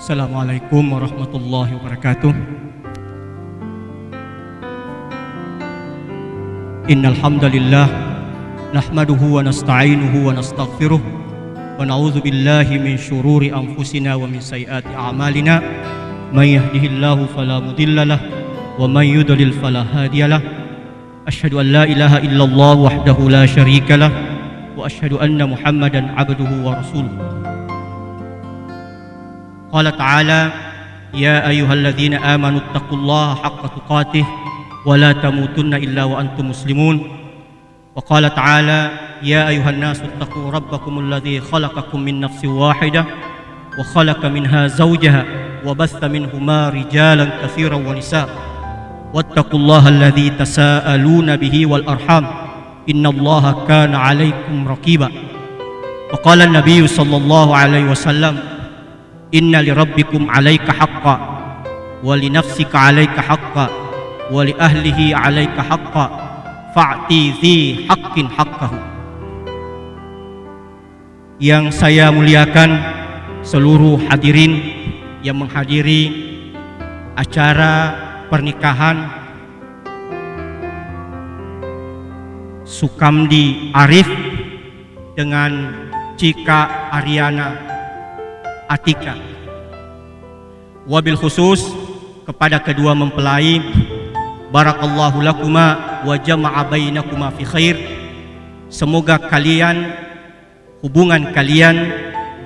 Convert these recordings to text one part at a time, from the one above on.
Assalamualaikum warahmatullahi wabarakatuh. Innal hamdalillah nahmaduhu wa nasta'inuhu wa nastaghfiruh wa na'udzu billahi min syururi anfusina wa min sayyiati a'malina. May yahdihillahu fala mudilla lahu wa may yudlil fala hadiya lahu. Asyhadu an la ilaha illallah wahdahu la syarika lahu wa asyhadu anna Muhammadan 'abduhu wa rasuluh. Qala ta'ala ya ayyuhalladzina amanu taqullaha haqqa tuqatih wa la tamutunna illa wa antum muslimun. Wa qala ta'ala ya ayyuhan nasu taqu rabbakumul ladzi khalaqakum min nafsin wahidah wa khalaqa minha zawjaha wa batha minhuma rijalan katsiran wa nisaa wattaqullaha alladzi tasaaluna bihi wal arham innallaha kana 'alaikum raqiba. Wa qala an-nabiy sallallahu alaihi wasallam inna li rabbikum 'alaika haqqan wa li nafsika 'alaika haqqan wa li ahlihi 'alaika haqqan fa'ti dzi haqqin haqqahu. Yang saya muliakan seluruh hadirin yang menghadiri acara pernikahan Sukamdi Arif dengan Cika Aryana Atika. Wabil khusus kepada kedua mempelai, barakallahu lakuma wa jama'a bainakuma fi khair. Semoga hubungan kalian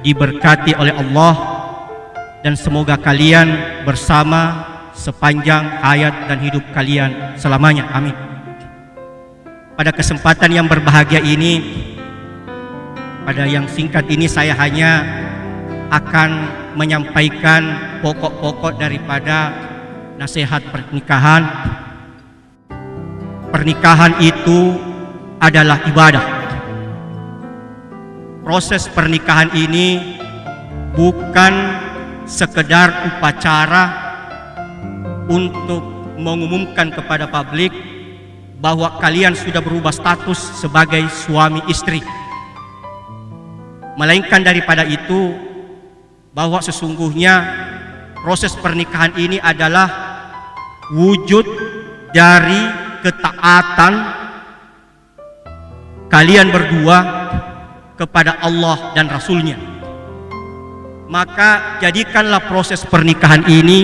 diberkati oleh Allah dan semoga kalian bersama sepanjang hayat dan hidup kalian selamanya. Amin. Pada kesempatan yang berbahagia ini, pada yang singkat ini saya hanya akan menyampaikan pokok-pokok daripada nasihat pernikahan. Pernikahan itu adalah ibadah. Proses pernikahan ini bukan sekedar upacara untuk mengumumkan kepada publik bahwa kalian sudah berubah status sebagai suami istri, melainkan daripada itu bahwa sesungguhnya proses pernikahan ini adalah wujud dari ketaatan kalian berdua kepada Allah dan Rasulnya. Maka jadikanlah proses pernikahan ini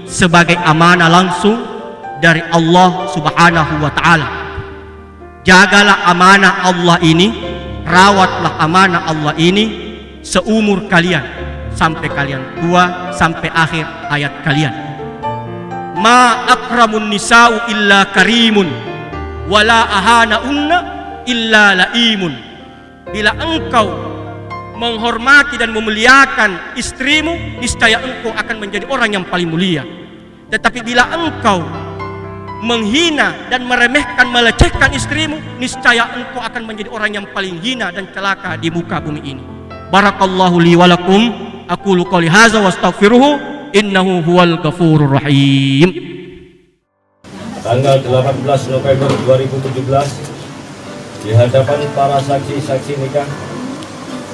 sebagai amanah langsung dari Allah Subhanahu wa ta'ala. Jagalah amanah Allah ini, rawatlah amanah Allah ini seumur kalian, sampai kalian tua, sampai akhir hayat kalian. Ma akramun nisa'u illa karimun wala ahanaunna illa laimun. Bila engkau menghormati dan memuliakan istrimu, niscaya engkau akan menjadi orang yang paling mulia. Tetapi bila engkau menghina dan meremehkan, melecehkan istrimu, niscaya engkau akan menjadi orang yang paling hina dan celaka di muka bumi ini. Barakallahu li wa lakum. Aqulu qouli hadza wa astaghfiruhu innahu huwal ghafurur rahim. Tanggal 18 November 2017 di hadapan para saksi-saksi nikah,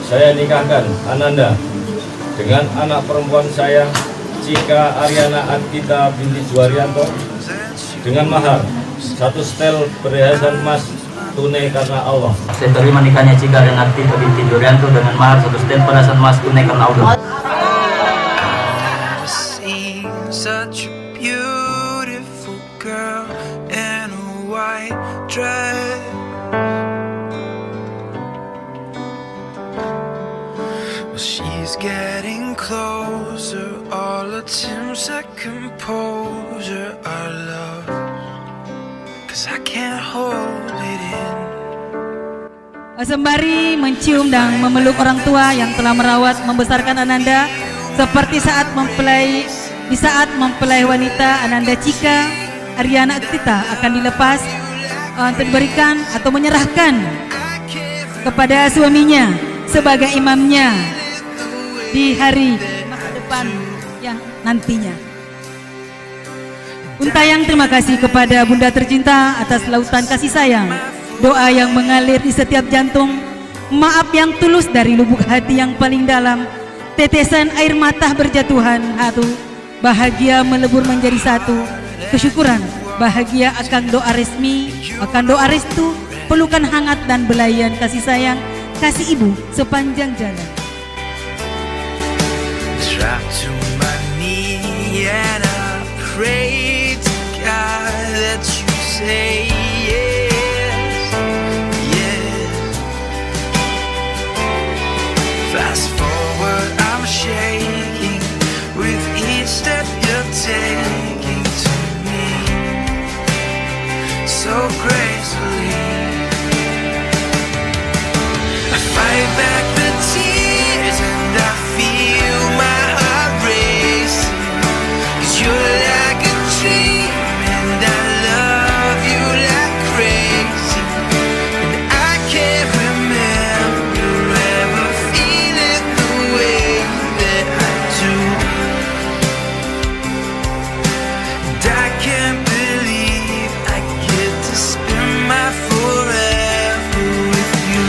saya nikahkan Ananda dengan anak perempuan saya Cika Aryana Aktita binti Juwaryanto dengan mahar 1 setel perhiasan emas tunai karena Allah. Saya terima nikahnya Cika dan Aktita binti Juwaryanto dengan mahar 1 setel perhiasan emas tunai karena Allah. Such a beautiful girl in a white dress. Well, she's getting closer, all attempts at composure are lost, 'cause I can't hold it in. Sembari mencium dan memeluk orang tua yang telah merawat membesarkan Ananda, seperti di saat mempelai wanita Ananda Cika Aryana Aktita akan dilepas untuk diberikan atau menyerahkan kepada suaminya sebagai imamnya di hari masa depan yang nantinya. Untayang terima kasih kepada Bunda tercinta atas lautan kasih sayang, doa yang mengalir di setiap jantung, maaf yang tulus dari lubuk hati yang paling dalam, Tetesan air mata berjatuhan satu, bahagia melebur menjadi satu. Kesyukuran, bahagia akan doa resmi, akan doa restu, pelukan hangat dan belayan kasih sayang, kasih ibu sepanjang jalan. Drop to my knee and I pray to God that you say yes, yes. Fast forward, I'm shaking with each step you're taking to me so gracefully. I fight back the tears and I feel my heart racing, 'cause you're like a dream and I love you like crazy. And I can't remember ever feeling the way that I do. And I can't believe I get to spend my forever with you.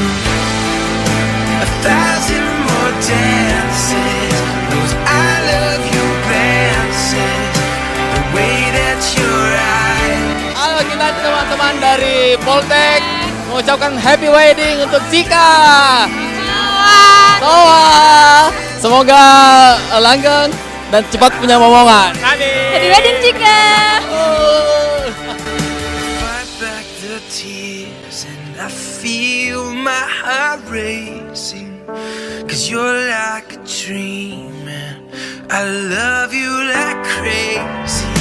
1,000 more dances, those I love you glances, the way that your eyes. Halo, kita teman-teman dari Poltek mengucapkan happy wedding untuk Cika. Toa. Semoga langgeng dan cepat punya momongan. Happy wedding Cika. Fight back the tears and I feel my heart racing, 'cause you're like a dream and I love you like crazy.